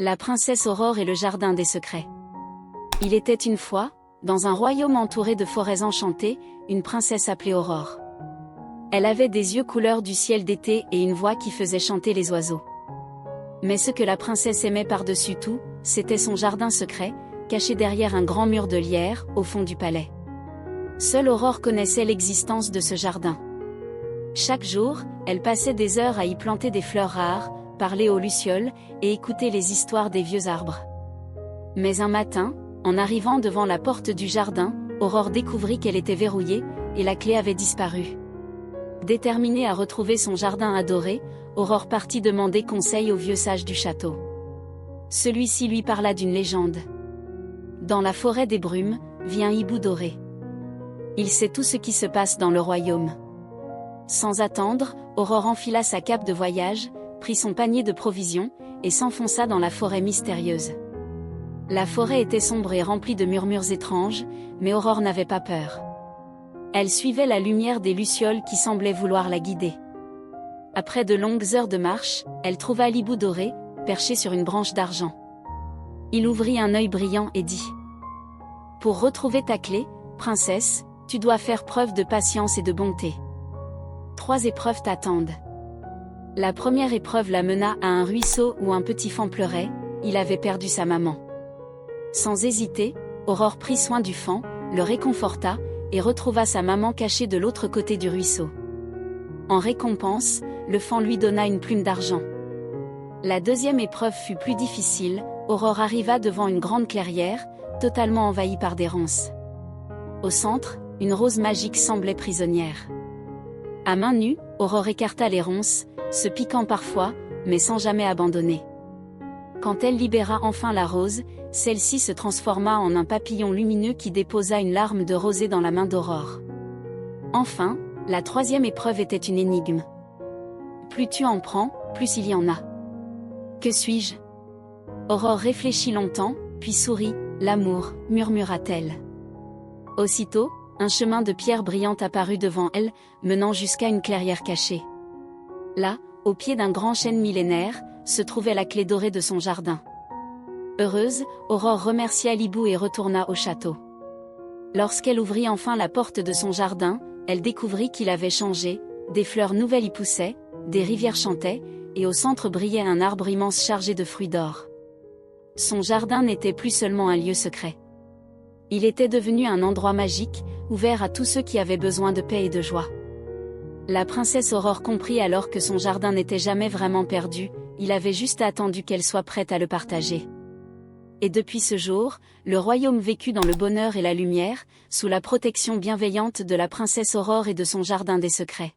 La princesse Aurore et le jardin des secrets. Il était une fois, dans un royaume entouré de forêts enchantées, une princesse appelée Aurore. Elle avait des yeux couleur du ciel d'été et une voix qui faisait chanter les oiseaux. Mais ce que la princesse aimait par-dessus tout, c'était son jardin secret, caché derrière un grand mur de lierre, au fond du palais. Seule Aurore connaissait l'existence de ce jardin. Chaque jour, elle passait des heures à y planter des fleurs rares, parler aux lucioles, et écouter les histoires des vieux arbres. Mais un matin, en arrivant devant la porte du jardin, Aurore découvrit qu'elle était verrouillée, et la clé avait disparu. Déterminée à retrouver son jardin adoré, Aurore partit demander conseil au vieux sage du château. Celui-ci lui parla d'une légende. Dans la forêt des brumes, vit un hibou doré. Il sait tout ce qui se passe dans le royaume. Sans attendre, Aurore enfila sa cape de voyage, prit son panier de provisions, et s'enfonça dans la forêt mystérieuse. La forêt était sombre et remplie de murmures étranges, mais Aurore n'avait pas peur. Elle suivait la lumière des lucioles qui semblaient vouloir la guider. Après de longues heures de marche, elle trouva l'hibou doré, perché sur une branche d'argent. Il ouvrit un œil brillant et dit : « Pour retrouver ta clé, princesse, tu dois faire preuve de patience et de bonté. 3 épreuves t'attendent. » La première épreuve la mena à un ruisseau où un petit faon pleurait, il avait perdu sa maman. Sans hésiter, Aurore prit soin du faon, le réconforta, et retrouva sa maman cachée de l'autre côté du ruisseau. En récompense, le faon lui donna une plume d'argent. La deuxième épreuve fut plus difficile, Aurore arriva devant une grande clairière, totalement envahie par des ronces. Au centre, une rose magique semblait prisonnière. À main nue, Aurore écarta les ronces, se piquant parfois, mais sans jamais abandonner. Quand elle libéra enfin la rose, celle-ci se transforma en un papillon lumineux qui déposa une larme de rosée dans la main d'Aurore. Enfin, la troisième épreuve était une énigme. Plus tu en prends, plus il y en a. Que suis-je ? Aurore réfléchit longtemps, puis sourit. L'amour, murmura-t-elle. Aussitôt, un chemin de pierre brillante apparut devant elle, menant jusqu'à une clairière cachée. Là, au pied d'un grand chêne millénaire, se trouvait la clé dorée de son jardin. Heureuse, Aurore remercia l'hibou et retourna au château. Lorsqu'elle ouvrit enfin la porte de son jardin, elle découvrit qu'il avait changé, des fleurs nouvelles y poussaient, des rivières chantaient, et au centre brillait un arbre immense chargé de fruits d'or. Son jardin n'était plus seulement un lieu secret. Il était devenu un endroit magique, ouvert à tous ceux qui avaient besoin de paix et de joie. La princesse Aurore comprit alors que son jardin n'était jamais vraiment perdu, il avait juste attendu qu'elle soit prête à le partager. Et depuis ce jour, le royaume vécut dans le bonheur et la lumière, sous la protection bienveillante de la princesse Aurore et de son jardin des secrets.